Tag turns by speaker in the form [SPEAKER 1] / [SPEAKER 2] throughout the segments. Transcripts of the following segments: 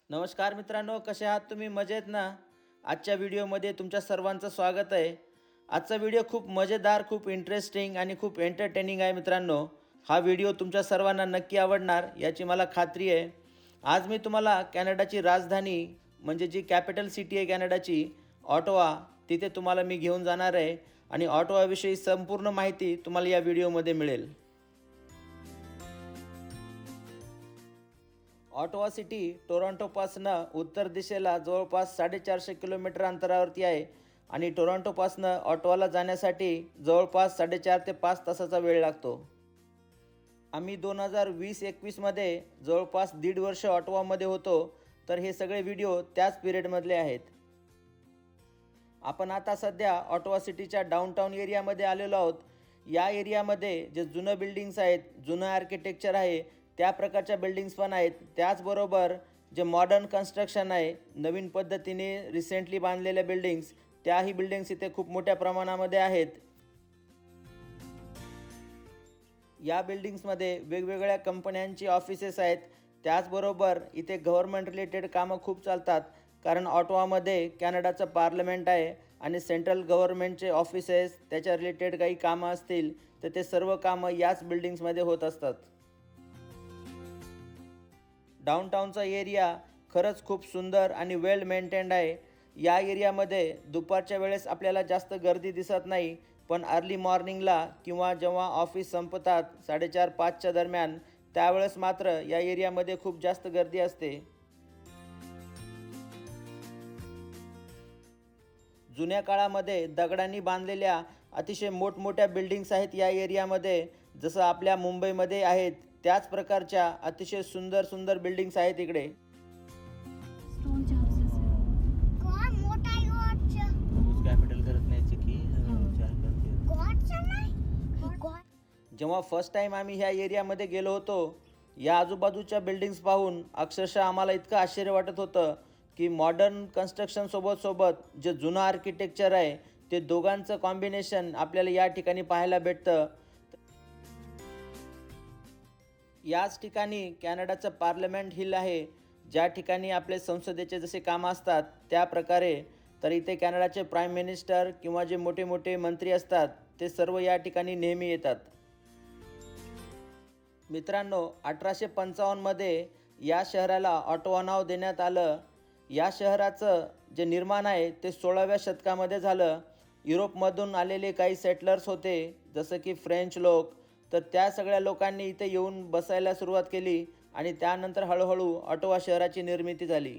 [SPEAKER 1] नमस्कार मित्रांनो, कसे आहात तुम्ही? मजेत ना? आजच्या व्हिडिओमध्ये तुमच्या सर्वांचं स्वागत आहे. आजचा व्हिडिओ खूप मजेदार, खूप इंटरेस्टिंग आणि खूप एंटरटेनिंग आहे मित्रांनो. हा व्हिडिओ तुमच्या सर्वांना नक्की आवडणार याची मला खात्री आहे. आज मी तुम्हाला कॅनडाची राजधानी म्हणजे जी कॅपिटल सिटी आहे कॅनडाची, ऑटोवा, तिथे तुम्हाला मी घेऊन जाणार आहे आणि ऑटोवाविषयी संपूर्ण माहिती तुम्हाला या व्हिडिओमध्ये मिळेल. ऑटोवा सिटी टोरंटोपासनं उत्तर दिशेला जवळपास 450 किलोमीटर अंतरावरती आहे आणि टोरंटोपासनं ऑटोवाला जाण्यासाठी जवळपास 4.5 ते 5 तासाचा वेळ लागतो. आम्ही 2020-21मध्ये जवळपास 1.5 वर्ष ऑटोवामध्ये होतो, तर हे सगळे व्हिडिओ त्याच पिरियडमधले आहेत. आपण आता सध्या ऑटोवा सिटीच्या डाऊनटाऊन एरियामध्ये आलेलो आहोत. या एरियामध्ये जे जुनं बिल्डिंग्स आहेत, जुनं आर्किटेक्चर आहे, त्या प्रकारच्या बिल्डिंग्स पण आहेत. त्याचबरोबर जे मॉडर्न कन्स्ट्रक्शन आहे, नवीन पद्धतीने रिसेंटली बांधलेल्या बिल्डिंग्स, त्याही बिल्डिंग्स इथे खूप मोठ्या प्रमाणामध्ये आहेत. या बिल्डिंग्समध्ये वेगवेगळ्या कंपन्यांची ऑफिसेस आहेत. त्याचबरोबर इथे गव्हर्नमेंट रिलेटेड कामं खूप चालतात, कारण ऑटोवामध्ये कॅनडाचं पार्लमेंट आहे आणि सेंट्रल गव्हर्नमेंटचे ऑफिसेस, त्याच्या रिलेटेड काही कामं असतील तर ते सर्व कामं याच बिल्डिंग्समध्ये होत असतात. डाऊनटाऊनचा एरिया खरंच खूप सुंदर आणि वेल मेंटेन्ड आहे. या एरियामध्ये दुपारच्या वेळेस आपल्याला जास्त गर्दी दिसत नाही, पण अर्ली मॉर्निंगला किंवा जेव्हा ऑफिस संपतात 4:30-5च्या दरम्यान, त्यावेळेस मात्र या एरियामध्ये खूप जास्त गर्दी असते. जुन्या काळामध्ये दगडांनी बांधलेल्या अतिशय मोठमोठ्या बिल्डिंग्स आहेत या एरियामध्ये. जसं आपल्या मुंबईमध्ये आहेत त्याच प्रकारच्या अतिशय सुंदर सुंदर बिल्डिंग्स आहेत इकडे. जेव्हा फर्स्ट टाईम आम्ही ह्या एरियामध्ये गेलो होतो, या आजूबाजूच्या बिल्डिंग्स पाहून अक्षरशः आम्हाला इतकं आश्चर्य वाटत होतं की मॉडर्न कन्स्ट्रक्शन सोबत जे जुनं आर्किटेक्चर आहे, ते दोघांचं कॉम्बिनेशन आपल्याला या ठिकाणी पाहायला भेटतं. याच ठिकाणी कॅनडाचं पार्लमेंट हिल आहे, ज्या ठिकाणी आपले संसदेचे जसे कामं असतात त्या प्रकारे. तर इथे कॅनडाचे प्राईम मिनिस्टर किंवा जे मोठे मोठे मंत्री असतात ते सर्व या ठिकाणी नेहमी येतात. मित्रांनो, 1855मध्ये या शहराला ऑटोवा नाव देण्यात आलं. या शहराचं जे निर्माण आहे ते 16व्या शतकामध्ये झालं. युरोपमधून आलेले काही सेटलर्स होते, जसं की फ्रेंच लोक, तर त्या सगळ्या लोकांनी इथे येऊन बसायला सुरुवात केली आणि त्यानंतर हळूहळू ऑटोवा शहराची निर्मिती झाली.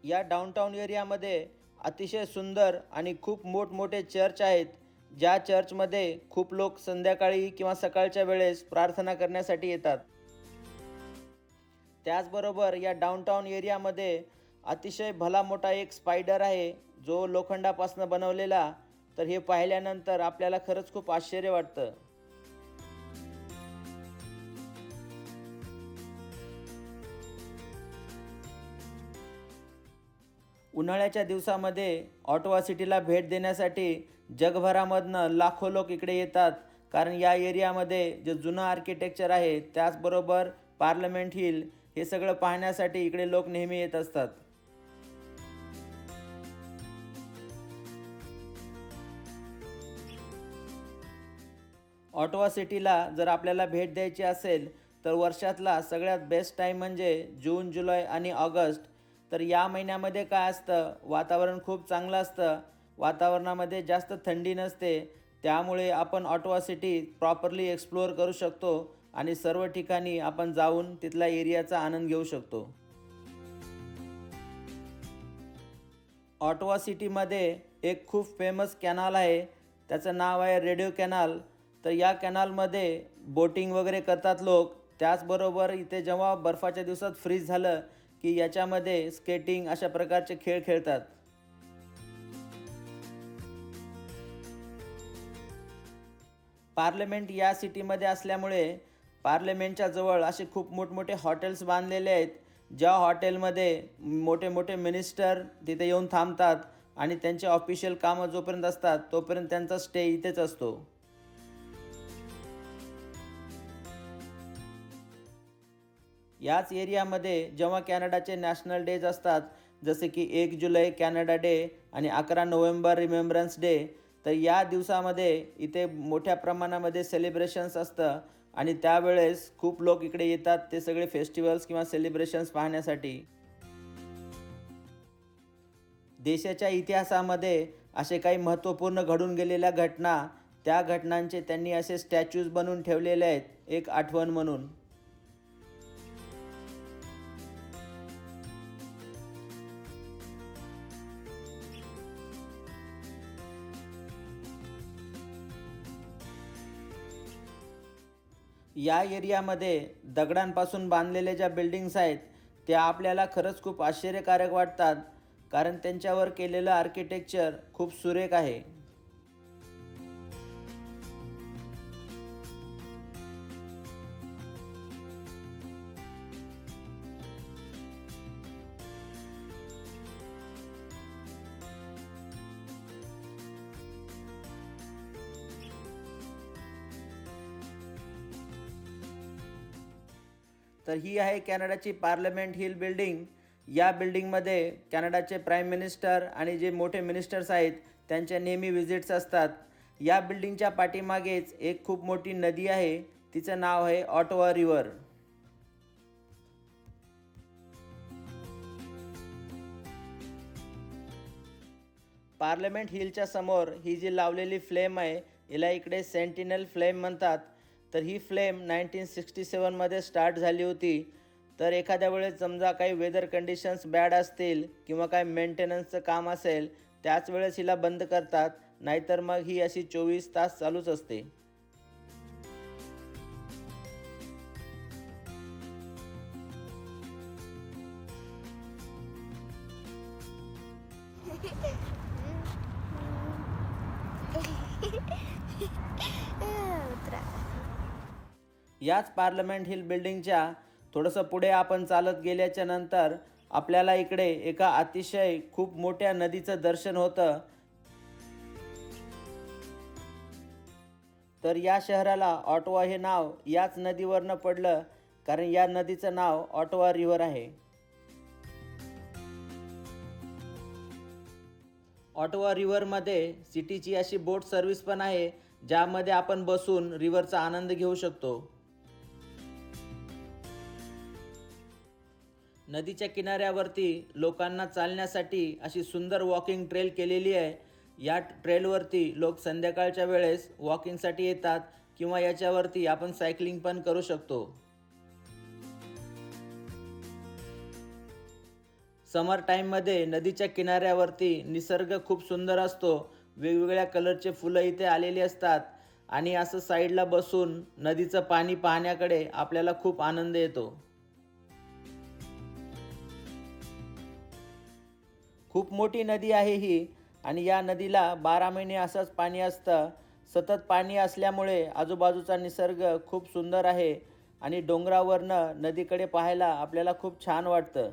[SPEAKER 1] या डाऊनटाऊन एरियामध्ये अतिशय सुंदर आणि खूप मोठमोठे चर्च आहेत, ज्या चर्चमध्ये खूप लोक संध्याकाळी किंवा सकाळच्या वेळेस प्रार्थना करण्यासाठी येतात. त्याचबरोबर या डाऊनटाऊन एरियामध्ये अतिशय भला मोठा एक स्पायडर आहे, जो लोखंडापासून बनवलेला. तर हे पाहिल्यानंतर आपल्याला खरंच खूप आश्चर्य वाटतं. उन्हाळ्याच्या दिवसामध्ये ऑटोवा सिटीला भेट देण्यासाठी जगभरामधनं लाखो लोक इकडे येतात, कारण या एरियामध्ये जे जुनं आर्किटेक्चर आहे, त्याचबरोबर पार्लमेंट हिल, हे सगळं पाहण्यासाठी इकडे लोक नेहमी येत असतात. ऑटोवा सिटीला जर आपल्याला भेट द्यायची असेल तर वर्षातला सगळ्यात बेस्ट टाईम म्हणजे जून, जुलै आणि ऑगस्ट. तर या महिन्यामध्ये काय असतं, वातावरण खूप चांगलं असतं, वातावरणामध्ये जास्त थंडी नसते, त्यामुळे आपण ऑटोवा सिटी प्रॉपरली एक्सप्लोअर करू शकतो आणि सर्व ठिकाणी आपण जाऊन तिथल्या एरियाचा आनंद घेऊ शकतो. ऑटोवा सिटीमध्ये एक खूप फेमस कॅनाल आहे, त्याचं नाव आहे रेडिओ कॅनाल. तर या कॅनालमध्ये बोटिंग वगैरे करतात लोक. त्याचबरोबर इथे जेव्हा बर्फाच्या दिवसात फ्रीज झालं की याच्यामध्ये स्केटिंग अशा प्रकारचे खेळ खेळतात. पार्लमेंट या सिटीमध्ये असल्यामुळे पार्लमेंटच्या जवळ असे खूप मोठमोठे हॉटेल्स बांधलेले आहेत, ज्या हॉटेलमध्ये मोठे मोठे मिनिस्टर तिथे येऊन थांबतात आणि त्यांचे ऑफिशियल कामं जोपर्यंत असतात तोपर्यंत त्यांचा स्टे इथेच असतो. याच एरियामध्ये जेव्हा कॅनडाचे नॅशनल डेज असतात, जसे की 1 जुलै कॅनडा डे आणि 11 नोव्हेंबर रिमेंबरन्स डे, तर या दिवसामध्ये इथे मोठ्या प्रमाणामध्ये सेलिब्रेशन्स असतं आणि त्यावेळेस खूप लोक इकडे येतात ते सगळे फेस्टिवल्स किंवा सेलिब्रेशन्स पाहण्यासाठी. देशाच्या इतिहासामध्ये असे काही महत्त्वपूर्ण घडून गेलेल्या घटना, त्या घटनांचे त्यांनी असे स्टॅच्यूज बनवून ठेवलेले आहेत, एक आठवण म्हणून. या एरियामध्ये दगडांपासून बांधलेल्या ज्या बिल्डिंग्स आहेत त्या आपल्याला खरंच खूप आश्चर्यकारक वाटतात, कारण त्यांच्यावर केलेलं आर्किटेक्चर खूप सुरेख आहे. तर ही आहे कॅनडाची पार्लमेंट हिल बिल्डिंग. या बिल्डिंगमध्ये कॅनडाचे प्राईम मिनिस्टर आणि जे मोठे मिनिस्टर्स आहेत त्यांच्या नेहमी विजिट्स असतात. या बिल्डिंगच्या पाठीमागेच एक खूप मोठी नदी आहे, तिचं नाव आहे ऑटोवा रिव्हर. पार्लमेंट हिलच्या समोर ही जी लावलेली फ्लेम आहे हिला इकडे सेंटिनल फ्लेम म्हणतात. तर ही फ्लेम 1967 मध्ये स्टार्ट झाली होती. तर एखाद्या वेळेस समजा काही वेदर कंडिशन्स बॅड असतील किंवा काही मेंटेनन्सचं काम असेल त्याच वेळेस हिला बंद करतात, नाहीतर मग ही अशी 24 तास चालूच असते. याच पार्लमेंट हिल बिल्डिंगच्या थोडंसं पुढे आपण चालत गेल्याच्या नंतर आपल्याला इकडे एका अतिशय खूप मोठ्या नदीचं दर्शन होतं. तर या शहराला ऑटोवा हे नाव याच नदीवरनं पडलं, कारण या नदीचं नाव ऑटोवा रिव्हर आहे. ऑटोवा रिव्हरमध्ये सिटीची अशी बोट सर्व्हिस पण आहे, ज्यामध्ये आपण बसून रिव्हरचा आनंद घेऊ शकतो. नदीच्या किनाऱ्यावरती लोकांना चालण्यासाठी अशी सुंदर वॉकिंग ट्रेल केलेली आहे. या ट्रेलवरती लोक संध्याकाळच्या वेळेस वॉकिंगसाठी येतात किंवा याच्यावरती आपण सायकलिंग पण करू शकतो. समर टाईममध्ये नदीच्या किनाऱ्यावरती निसर्ग खूप सुंदर असतो. वेगवेगळ्या कलरचे फुलं इथे आलेली असतात आणि असं साईडला बसून नदीचं पाणी पाहण्याकडे आपल्याला खूप आनंद येतो. खूप मोठी नदी आहे ही आणि या नदीला 12 महिने असंच पाणी असतं. सतत पाणी असल्यामुळे आजूबाजूचा निसर्ग खूप सुंदर आहे आणि डोंगरावरनं नदीकडे पाहायला आपल्याला खूप छान वाटतं.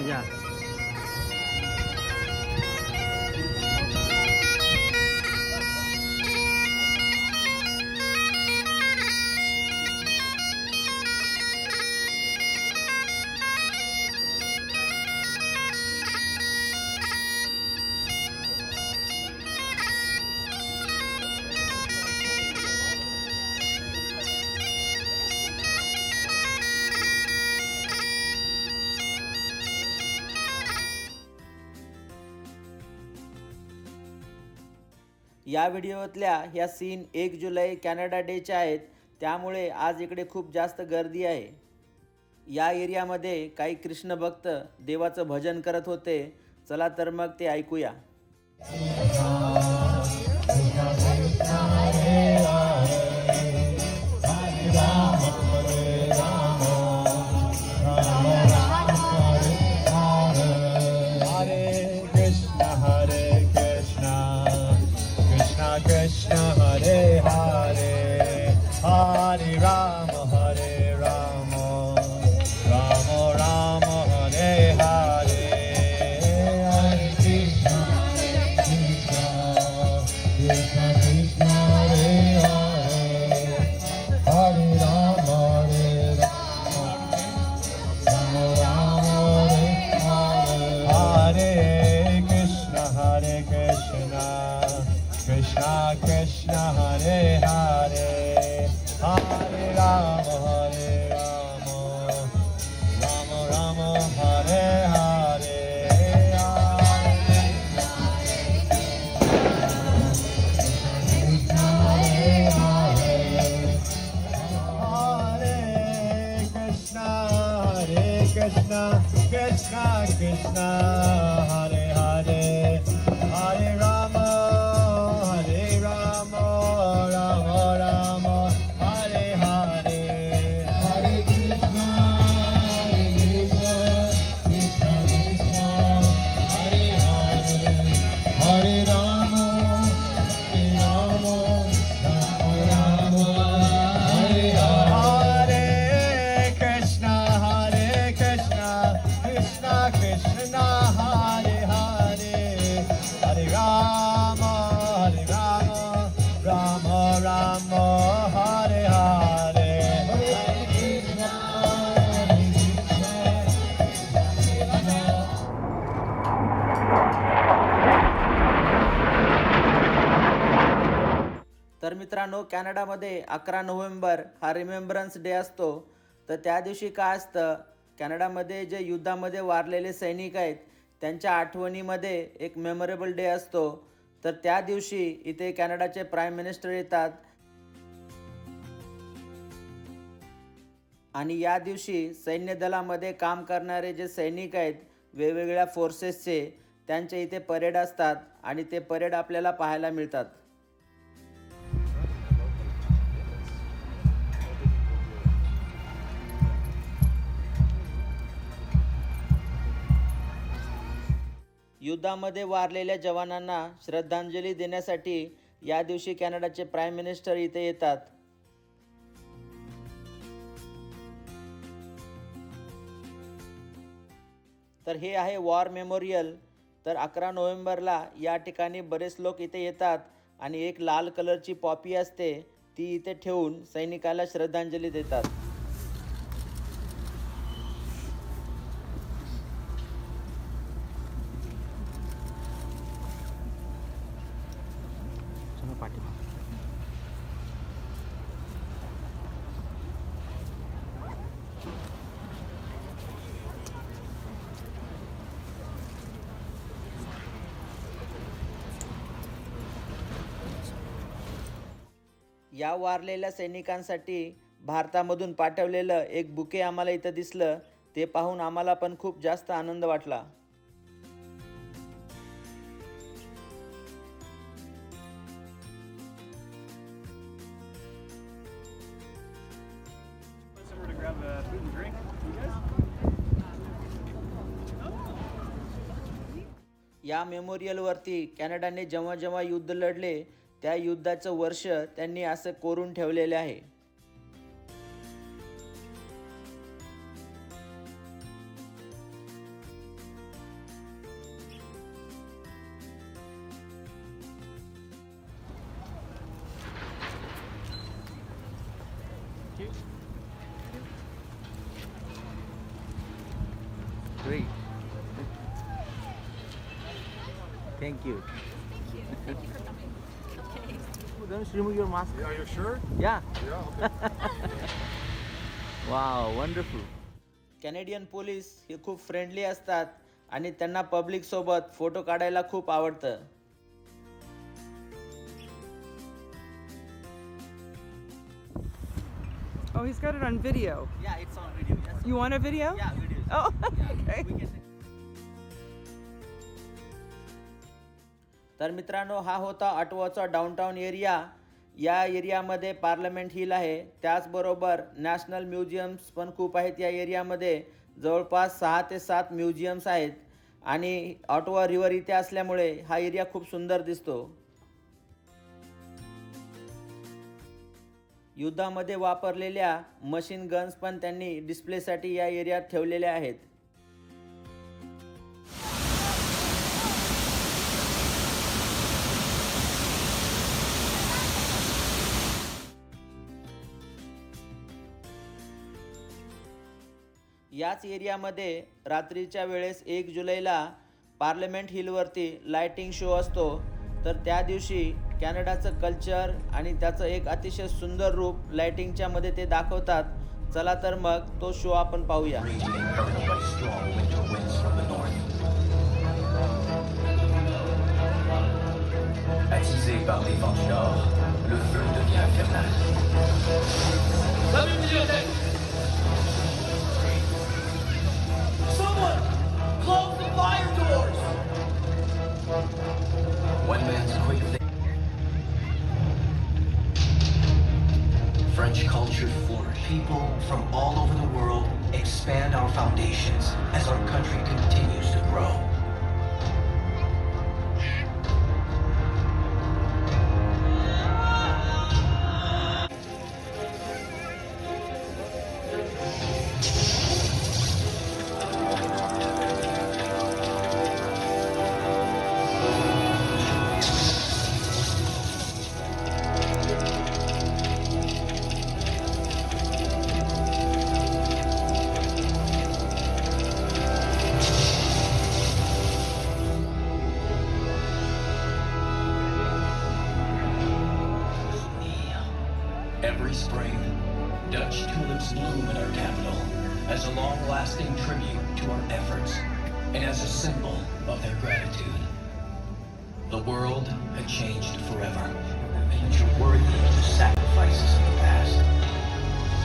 [SPEAKER 2] Yeah.
[SPEAKER 1] या व्हिडिओतल्या ह्या सीन 1 जुलै कॅनडा डेच्या आहेत, त्यामुळे आज इकडे खूप जास्त गर्दी आहे. या एरियामध्ये काही कृष्ण भक्त देवाचं भजन करत होते. चला तर मग ते ऐकूया.
[SPEAKER 2] Hare Hare, Hare Rama, Rama Rama, Hare Hare, Krishna, Krishna Krishna, Hare Hare, Hare Rama, Hare Rama, Rama Rama, Hare Hare, Hare Krishna, Krishna Krishna, Hare Hare, Hare Rama, Hare Rama, Rama Rama, Hare Hare, Krishna, Krishna Krishna, Hare Hare, Hare Rama, Rama Rama, Hare Hare, Hare Krishna,
[SPEAKER 1] तर मित्रांनो, कॅनडामध्ये 11 November हा remembrance day असतो. तर त्या दिवशी काय असतं, कॅनडामध्ये जे युद्धामध्ये वारलेले सैनिक आहेत त्यांच्या आठवणीमध्ये एक मेमोरेबल डे असतो. तर त्या दिवशी इथे कॅनडाचे प्राईम मिनिस्टर येतात आणि या दिवशी सैन्य दलामध्ये काम करणारे जे सैनिक आहेत वेगवेगळ्या फोर्सेसचे, त्यांचे इथे परेड असतात आणि ते परेड आपल्याला पाहायला मिळतात. युद्धामध्ये वारलेल्या जवानांना श्रद्धांजली देण्यासाठी या दिवशी कॅनडाचे प्राईम मिनिस्टर इथे येतात. तर हे आहे वॉर मेमोरियल. तर 11 नोव्हेंबरला या ठिकाणी बरेच लोक इथे येतात आणि एक लाल कलरची पॉपी असते ती इथे ठेवून सैनिकाला श्रद्धांजली देतात. या वारलेल्या सैनिकांसाठी भारतामधून पाठवलेलं एक बुके आम्हाला इथं दिसलं. ते पाहून आम्हाला पण खूप जास्त आनंद वाटला. या मेमोरियलवरती कॅनडाने जेव्हा जेव्हा युद्ध लढले त्या युद्धाचं वर्ष त्यांनी असं कोरून ठेवलेले आहे. Great. Thank you.
[SPEAKER 3] Thank you for coming. Okay.
[SPEAKER 1] Don't remove your mask.
[SPEAKER 4] Yeah, you sure?
[SPEAKER 1] Yeah.
[SPEAKER 4] Yeah, okay.
[SPEAKER 1] Wow, wonderful. Canadian police हे खूप फ्रेंडली असतात आणि त्यांना पब्लिक सोबत फोटो काढायला खूप आवडतं.
[SPEAKER 5] Oh, he's got it on video.
[SPEAKER 1] Yeah, it's on video. Yes.
[SPEAKER 5] You want a video?
[SPEAKER 1] Yeah, video.
[SPEAKER 5] Oh,
[SPEAKER 1] Yeah,
[SPEAKER 5] okay.
[SPEAKER 1] we can. तर मित्रांनो, हा होता ऑटोवाचा डाऊनटाऊन एरिया. या एरियामध्ये पार्लमेंट हिल आहे. त्याचबरोबर नॅशनल म्युझियम्स पण खूप आहेत या एरियामध्ये. जवळपास 6 ते 7 म्युझियम्स आहेत आणि ऑटोवा रिव्हर इथे असल्यामुळे हा एरिया खूप सुंदर दिसतो. युद्धामध्ये वापरलेल्या मशीन गन्स पण त्यांनी डिस्प्लेसाठी या एरियात ठेवलेल्या आहेत. याच एरियामध्ये रात्रीच्या वेळेस 1 जुलैला पार्लमेंट हिलवरती लाइटिंग शो असतो. तर त्या दिवशी कॅनडाचं कल्चर आणि त्याचं एक अतिशय सुंदर रूप लाइटिंगच्या मध्ये ते दाखवतात. चला तर मग तो शो आपण पाहूया.
[SPEAKER 4] Encouraged by strong winter winds from the north. Attisé par les vents du nord, le feu devient infernal. La bibliothèque! Someone! Close the fire doors! One man's quick French culture flourish. People from all over the world expand our foundations as our country continues to grow. Every spring, Dutch tulips bloom in our capital as a long-lasting tribute to our efforts and as a symbol of their gratitude. The world had changed forever, a future worthy of the sacrifices of the past.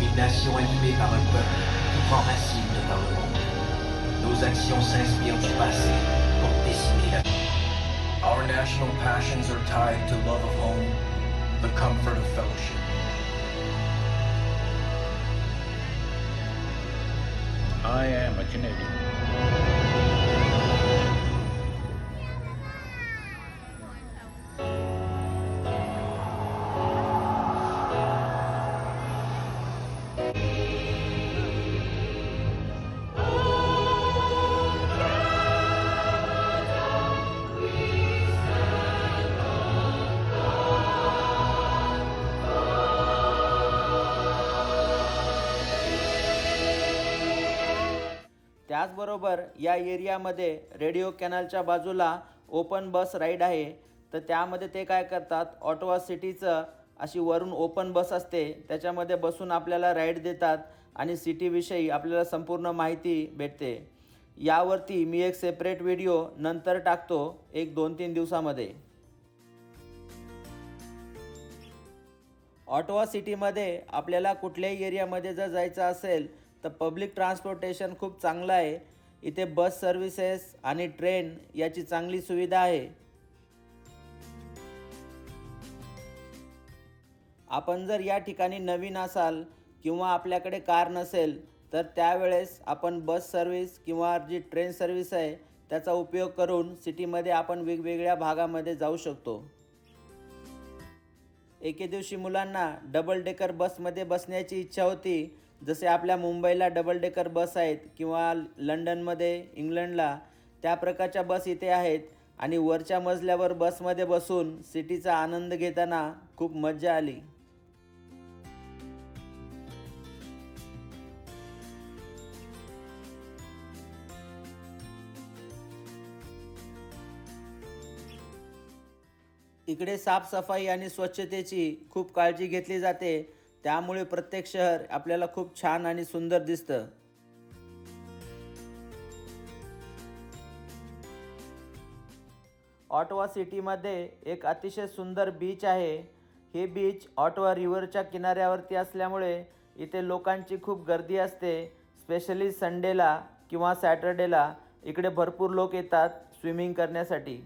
[SPEAKER 4] Une nation animée par un peuple qui prend racine de par le monde. Nos actions s'inspirent du passé pour dessiner la. Our national passions are tied to love of home, the comfort of fellowship.
[SPEAKER 6] I am a Canadian.
[SPEAKER 1] त्याचबरोबर या एरियामध्ये radio कॅनलच्या बाजूला open बस ride आहे. तर त्यामध्ये ते काय करतात, ऑटोवा सिटीचं अशी वरून ओपन बस असते, त्याच्यामध्ये बसून आपल्याला राईड देतात आणि सिटीविषयी आपल्याला संपूर्ण माहिती भेटते. यावरती मी एक सेपरेट व्हिडिओ नंतर टाकतो, एक 2-3 दिवसामध्ये. ऑटोवा सिटीमध्ये आपल्याला कुठल्याही एरियामध्ये जर जायचं असेल तर पब्लिक ट्रान्सपोर्टेशन खूप चांगलं आहे. इथे बस सर्व्हिसेस आणि ट्रेन याची चांगली सुविधा आहे. आपण जर या ठिकाणी नवीन असाल किंवा आपल्याकडे कार नसेल तर त्यावेळेस आपण बस सर्व्हिस किंवा जी ट्रेन सर्व्हिस आहे त्याचा उपयोग करून सिटीमध्ये आपण वेगवेगळ्या भागामध्ये जाऊ शकतो. एके दिवशी मुलांना डबल डेकर बसमध्ये बसण्याची इच्छा होती. जसे आपल्या मुंबईला डबल डेकर बस आहेत किंवा लंडनमध्ये इंग्लंडला त्या प्रकारच्या बस इथे आहेत आणि वरच्या मजल्यावर बसमध्ये बसून सिटीचा आनंद घेताना खूप मजा आली. इकडे साफसफाई आणि स्वच्छतेची खूप काळजी घेतली जाते. त्यामुळे प्रत्येक शहर आपल्याला खूप छान आणि सुंदर दिसतं. ऑटोवा सिटीमध्ये एक अतिशय सुंदर बीच आहे. हे बीच ऑटोवा रिव्हरच्या किनाऱ्यावरती असल्यामुळे इथे लोकांची खूप गर्दी असते. स्पेशली संडेला किंवा सॅटर्डेला इकडे भरपूर लोक येतात स्विमिंग करण्यासाठी.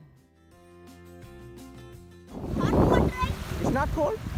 [SPEAKER 5] It's not cold?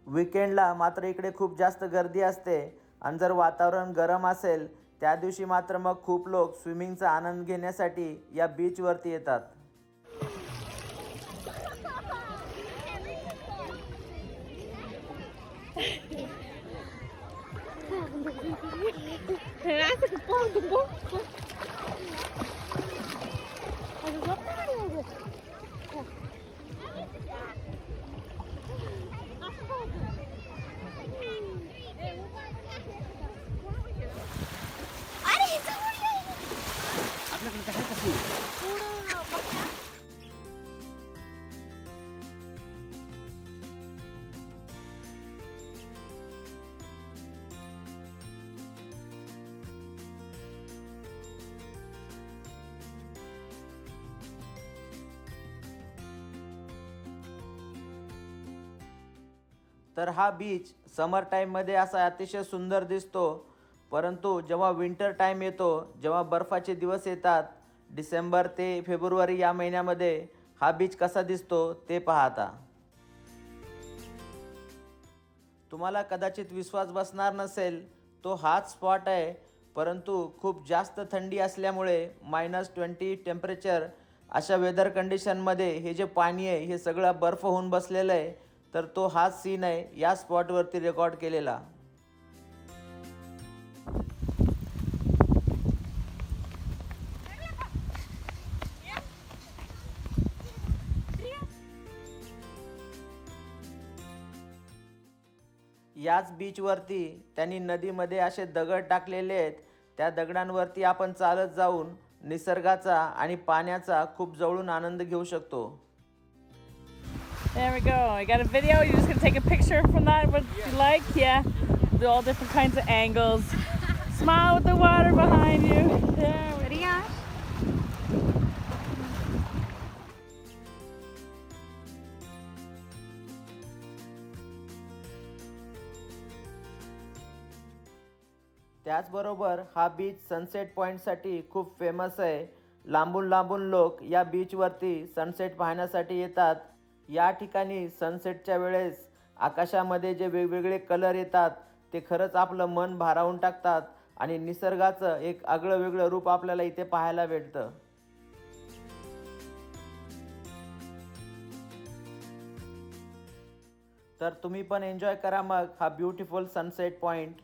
[SPEAKER 1] वीकेंडला मात्र इकडे खूप जास्त गर्दी असते. आणि जर वातावरण गरम असेल त्या दिवशी मात्र मग खूप लोक स्विमिंगचा आनंद घेण्यासाठी या बीचवरती येतात. तर हा बीच समर टाईममध्ये असा अतिशय सुंदर दिसतो, परंतु जेव्हा विंटर टाईम येतो, जेव्हा बर्फाचे दिवस येतात, डिसेंबर ते फेब्रुवारी या महिन्यामध्ये हा बीच कसा दिसतो ते पहा आता. तुम्हाला कदाचित विश्वास बसणार नसेल, तो हाच स्पॉट आहे, परंतु खूप जास्त थंडी असल्यामुळे -20 टेम्परेचर अशा वेदर कंडिशनमध्ये हे जे पाणी आहे हे सगळं बर्फ होऊन बसलेलं आहे. तर तो हाच सीन आहे या स्पॉटवरती रेकॉर्ड केलेला. याच बीचवरती त्यांनी नदीमध्ये असे दगड टाकलेले आहेत. त्या दगडांवरती आपण चालत जाऊन निसर्गाचा आणि पाण्याचा खूप जवळून आनंद घेऊ शकतो.
[SPEAKER 3] There we go. I got a video. You're just gonna take a picture from that. What you like? Yeah. Do all different kinds of angles. Smile with the water behind you. There we go.
[SPEAKER 1] त्याचबरोबर हा beach sunset पॉईंटसाठी खूप famous आहे. लांबून लांबून लोक या बीचवरती सनसेट पाहण्यासाठी येतात. या ठिकाणी सनसेटच्या वेळेस आकाशामध्ये जे वेगवेगळे कलर येतात ते खरंच आपलं मन भारावून टाकतात आणि निसर्गाचं एक आगळं वेगळं रूप आपल्याला इथे पाहायला भेटतं. तर तुम्ही पण एन्जॉय करा मग हा ब्युटिफुल सनसेट पॉईंट.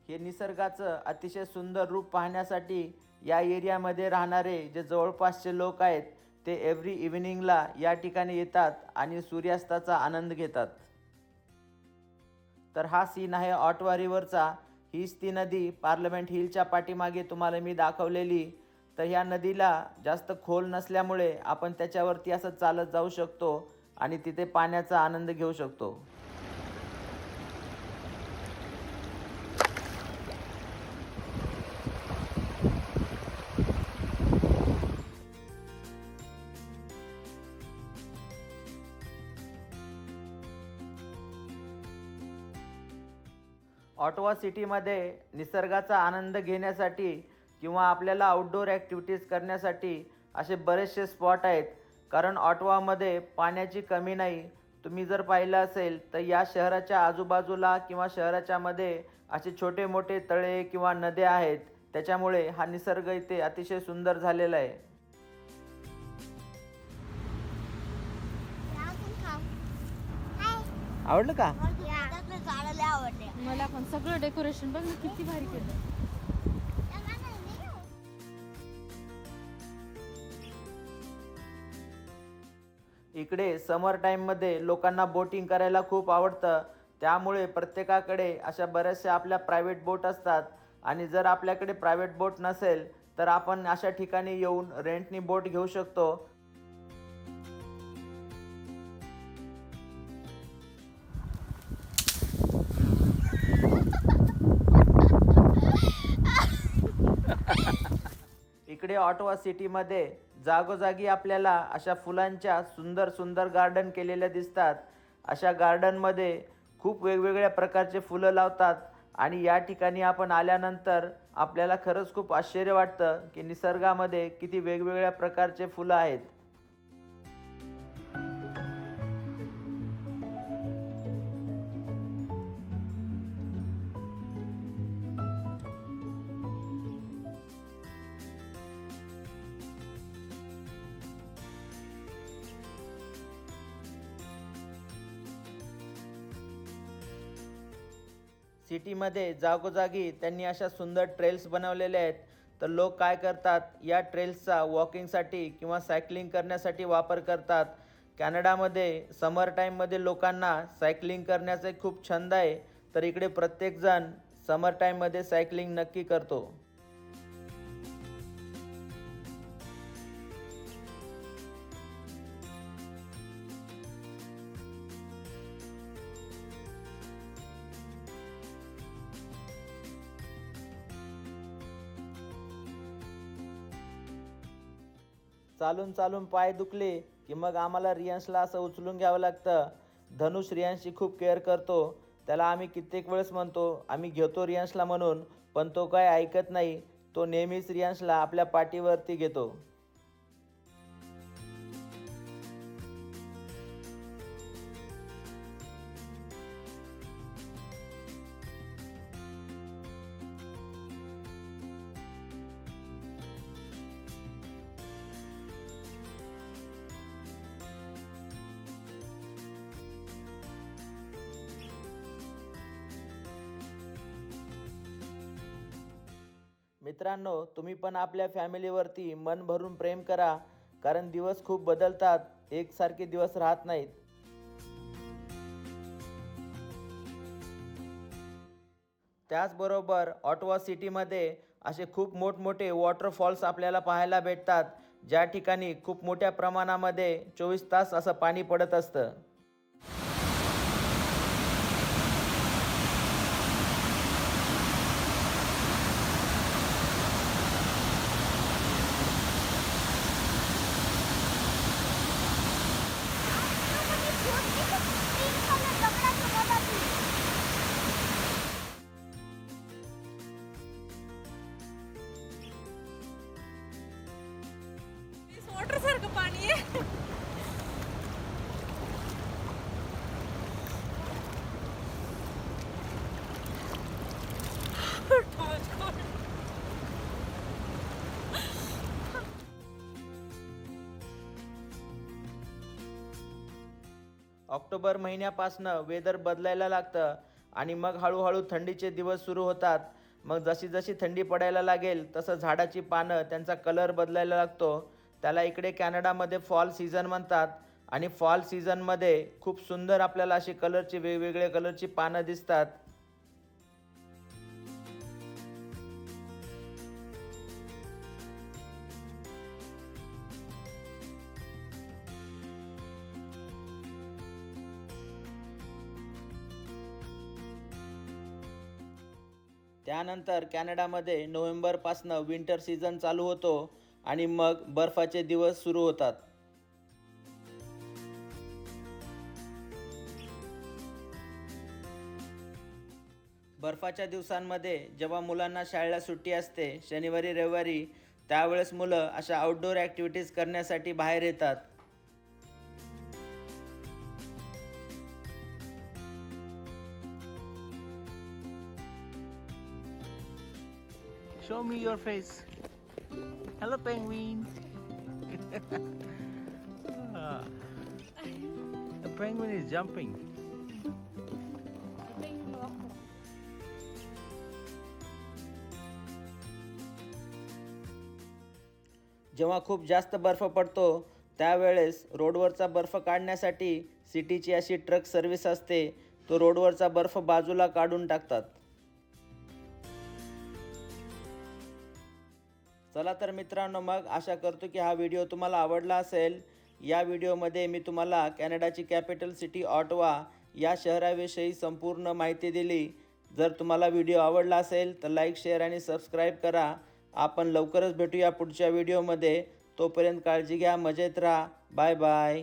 [SPEAKER 1] हे निसर्गाचं अतिशय सुंदर रूप पाहण्यासाठी या एरियामध्ये राहणारे जे जवळपासचे लोक आहेत ते एव्हरी इव्हिनिंगला या ठिकाणी येतात आणि सूर्यास्ताचा आनंद घेतात. तर हा सीन आहे ऑटवा रिव्हरचा. हीच ती नदी पार्लमेंट हिलच्या पाठीमागे तुम्हाला मी दाखवलेली. तर ह्या नदीला जास्त खोल नसल्यामुळे आपण त्याच्यावरती असं चालत जाऊ शकतो आणि तिथे पाण्याचा आनंद घेऊ शकतो. ऑटवा सिटीमध्ये निसर्गाचा आनंद घेण्यासाठी किंवा आपल्याला आउटडोर ॲक्टिव्हिटीज करण्यासाठी असे बरेचसे स्पॉट आहेत. कारण ऑटवामध्ये पाण्याची कमी नाही. तुम्ही जर पाहिलं असेल तर या शहराच्या आजूबाजूला किंवा शहराच्या मध्ये असे छोटे मोठे तळे किंवा नद्या आहेत. त्याच्यामुळे हा निसर्ग इथे अतिशय सुंदर झालेला आहे. आवडलं का?
[SPEAKER 3] मला पण सगळं डेकोरेशन बघ ना किती भारी केलं.
[SPEAKER 1] इकडे समर टाईममध्ये लोकांना बोटिंग करायला खूप आवडतं. त्यामुळे प्रत्येकाकडे अशा बऱ्याचशा आपल्या प्रायव्हेट बोट असतात आणि जर आपल्याकडे प्रायव्हेट बोट नसेल तर आपण अशा ठिकाणी येऊन रेंटनी बोट घेऊ शकतो. इकडे ऑटवा सिटीमध्ये जागोजागी आपल्याला अशा फुलांच्या सुंदर सुंदर गार्डन केलेल्या दिसतात. अशा गार्डनमध्ये खूप वेगवेगळ्या प्रकारचे फुलं लावतात आणि या ठिकाणी आपण आल्यानंतर आपल्याला खरंच खूप आश्चर्य वाटतं की निसर्गामध्ये किती वेगवेगळ्या प्रकारचे फुलं आहेत. सिटीमध्ये जागोजागी त्यांनी अशा सुंदर ट्रेल्स बनवलेले आहेत. तर लोक काय करतात, या ट्रेल्सचा वॉकिंगसाठी किंवा सायकलिंग करण्यासाठी वापर करतात. कॅनडामध्ये समर टाईममध्ये लोकांना सायकलिंग करण्याचा एक खूप छंद आहे. तर इकडे प्रत्येकजण समर टाईममध्ये सायकलिंग नक्की करतो. चालून चालून पाय दुखले की मग आम्हाला रियांशला असं उचलून घ्यावं लागतं. धनुष रियांशची खूप केअर करतो. त्याला आम्ही कित्येक वेळेस म्हणतो आम्ही घेतो रियांशला म्हणून, पण तो काय ऐकत नाही. तो नेहमीच रियांशला आपल्या पाठीवरती घेतो. मित्रांनो, तुम्ही पण आपल्या फॅमिलीवरती मन भरून प्रेम करा, कारण दिवस खूप बदलतात, एकसारखे दिवस राहत नाहीत. त्याचबरोबर ऑटवा सिटीमध्ये असे खूप मोठमोठे वॉटरफॉल्स आपल्याला पाहायला भेटतात, ज्या ठिकाणी खूप मोठ्या प्रमाणामध्ये 24 तास असं पाणी पडत असतं.
[SPEAKER 3] वॉटर सारखं पाणी आहे.
[SPEAKER 1] ऑक्टोबर महिन्यापासनं वेदर बदलायला लागतं आणि मग हळूहळू थंडीचे दिवस सुरू होतात. मग जशी जशी थंडी पडायला लागेल तसं झाडाची पानं त्यांचा कलर बदलायला लागतो. त्याला इकडे कॅनडामध्ये फॉल सीझन म्हणतात आणि फॉल सीझनमध्ये खूप सुंदर आपल्याला अशी कलरची वेगवेगळ्या कलरची पानं दिसतात. त्यानंतर कॅनडामध्ये नोव्हेंबरपासनं विंटर सीझन चालू होतो आणि मग बर्फाचे दिवस सुरू होतात. बर्फाच्या दिवसांमध्ये जेव्हा मुलांना शाळेला सुट्टी असते शनिवारी रविवारी, त्यावेळेस मुलं अशा आउटडोअर ॲक्टिव्हिटीज करण्यासाठी बाहेर येतात.
[SPEAKER 6] Show me your face. Hello, penguin. Ah, the penguin is jumping.
[SPEAKER 1] जेव्हा खूप जास्त बर्फ पडतो त्यावेळेस रोडवरचा बर्फ काढण्यासाठी सिटीची अशी ट्रक सर्व्हिस असते. तो रोडवरचा बर्फ बाजूला काढून टाकतात. चला तर मित्रांनो, मग आशा करतो की हा व्हिडिओ तुम्हाला आवडला असेल. या व्हिडिओमध्ये मी तुम्हाला कॅनडाची कॅपिटल सिटी ऑटवा या शहराविषयी संपूर्ण माहिती दिली. जर तुम्हाला व्हिडिओ आवडला असेल तर लाईक, शेअर आणि सबस्क्राईब करा. आपण लवकरच भेटूया पुढच्या व्हिडिओमध्ये. तोपर्यंत काळजी घ्या, मजेत राहा. Bye bye.